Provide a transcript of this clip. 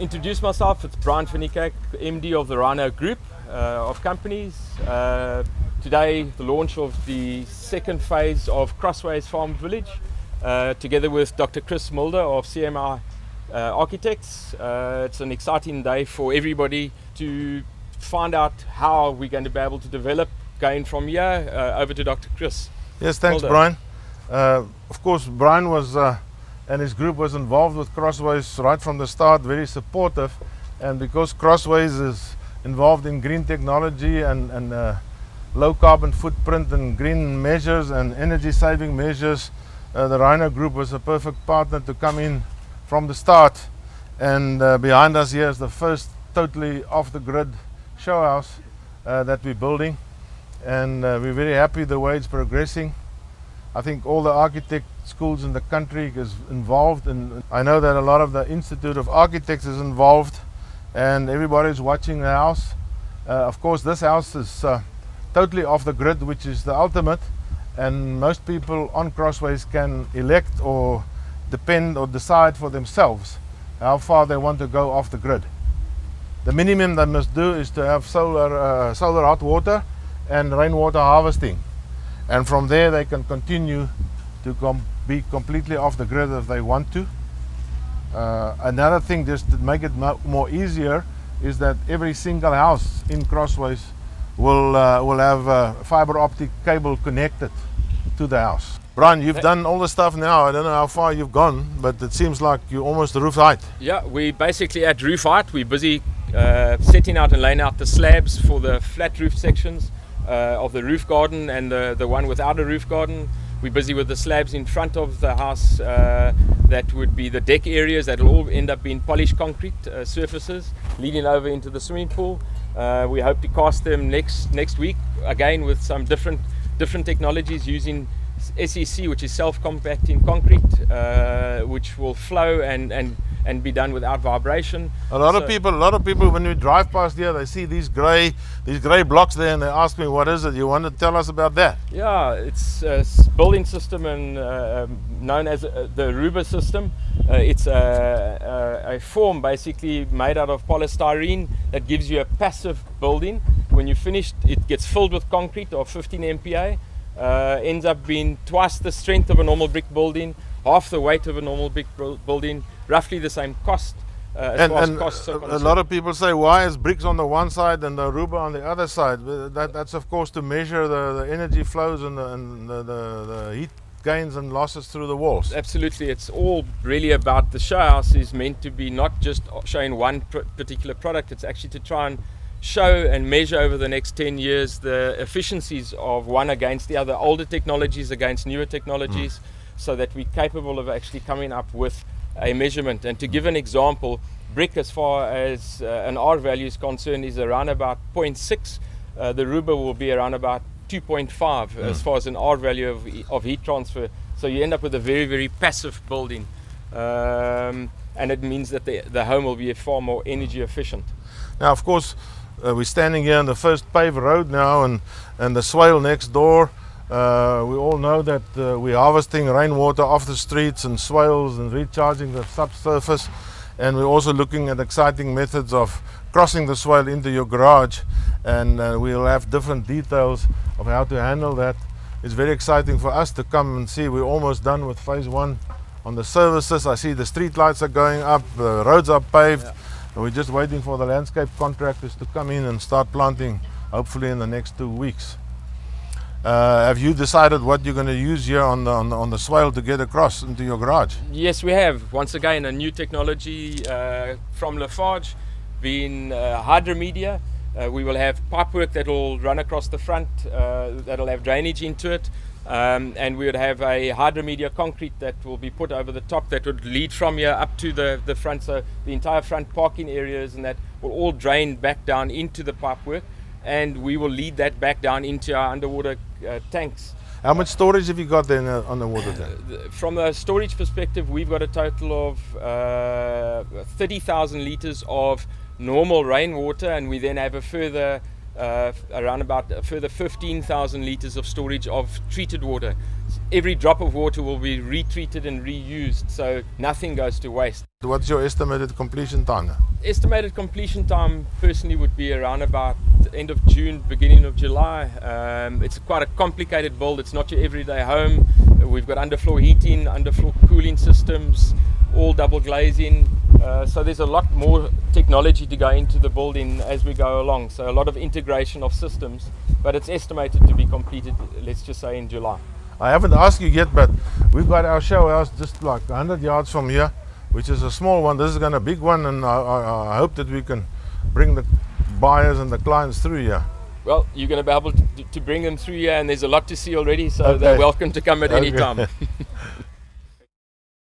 introduce myself. It's Brian Finikak, MD of the Rhino Group of companies. Today, the launch of the second phase of Crossways Farm Village, together with Dr. Chris Mulder of CMI Architects. It's an exciting day for everybody to find out how we're going to be able to develop going from here. Over to Dr. Chris. Yes, thanks, Mulder. Brian. Of course, Brian was and his group was involved with Crossways right from the start, very supportive. And because Crossways is involved in green technology and low carbon footprint and green measures and energy saving measures, the Rhino Group was a perfect partner to come in from the start. And behind us here is the first totally off the grid show house that we're building. And we're very happy the way it's progressing. I think all the architect schools in the country is involved, and I know that a lot of the Institute of Architects is involved, and everybody's watching the house. Of course, this house is totally off the grid, which is the ultimate, and most people on Crossways can elect or depend or decide for themselves how far they want to go off the grid. The minimum they must do is to have solar hot water and rainwater harvesting. And from there they can continue to be completely off the grid if they want to. Another thing, just to make it more easier, is that every single house in Crossways will have a fiber optic cable connected to the house. Brian, you've done all the stuff now. I don't know how far you've gone, but it seems like you're almost roof height. Yeah, we're basically at roof height. We're busy setting out and laying out the slabs for the flat roof sections of the roof garden and the one without a roof garden. We're busy with the slabs in front of the house. That would be the deck areas that will all end up being polished concrete surfaces leading over into the swimming pool. We hope to cast them next week, again with some different technologies using SEC, which is self-compacting concrete, which will flow and be done without vibration. A lot of people, when we drive past here, they see these grey blocks there, and they ask me, "What is it? You want to tell us about that?" Yeah, it's a building system and known as the Ruber system. It's a form basically made out of polystyrene that gives you a passive building. When you're finished, it gets filled with concrete of 15 MPa. Ends up being twice the strength of a normal brick building, half the weight of a normal brick building, roughly the same cost. And a lot of people say, why is bricks on the one side and the Ruber on the other side? That's of course to measure the energy flows and the heat gains and losses through the walls. Absolutely, it's all really about the show house is meant to be not just showing one particular product. It's actually to try and show and measure over the next 10 years the efficiencies of one against the other, older technologies against newer technologies, so that we're capable of actually coming up with a measurement. And to give an example, brick, as far as an R value is concerned, is around about 0.6. The Ruber will be around about 2.5 as far as an R value of heat transfer. So you end up with a very, very passive building. And it means that the home will be far more energy efficient. Now, of course, we're standing here on the first paved road now, and the swale next door. We all know that we're harvesting rainwater off the streets and swales and recharging the subsurface, and we're also looking at exciting methods of crossing the swale into your garage, and we'll have different details of how to handle that. It's very exciting for us to come and see. We're almost done with phase one on the services. I see the street lights are going up, the roads are paved. Yeah. And we're just waiting for the landscape contractors to come in and start planting, hopefully in the next 2 weeks. Have you decided what you're going to use here on the swale to get across into your garage? Yes, we have. Once again, a new technology from Lafarge, being hydromedia. We will have pipework that will run across the front, that will have drainage into it. And we would have a hydromedia concrete that will be put over the top that would lead from here up to the front, so the entire front parking areas and that will all drain back down into the pipework, and we will lead that back down into our underwater tanks. How much storage have you got then on the water tank? From a storage perspective, we've got a total of 30,000 litres of normal rainwater, and we then have a further around about a further 15,000 liters of storage of treated water. Every drop of water will be retreated and reused, so nothing goes to waste. What's your estimated completion time? Estimated completion time personally would be around about the end of June, beginning of July. It's quite a complicated build. It's not your everyday home. We've got underfloor heating, underfloor cooling systems, all double glazing. So there's a lot more technology to go into the building as we go along. So a lot of integration of systems, but it's estimated to be completed, let's just say, in July. I haven't asked you yet, but we've got our show house just like 100 yards from here, which is a small one. This is going to be a big one, and I hope that we can bring the buyers and the clients through here. Well, you're going to be able to bring them through here, and there's a lot to see already, so Okay. they're welcome to come at any Okay. time.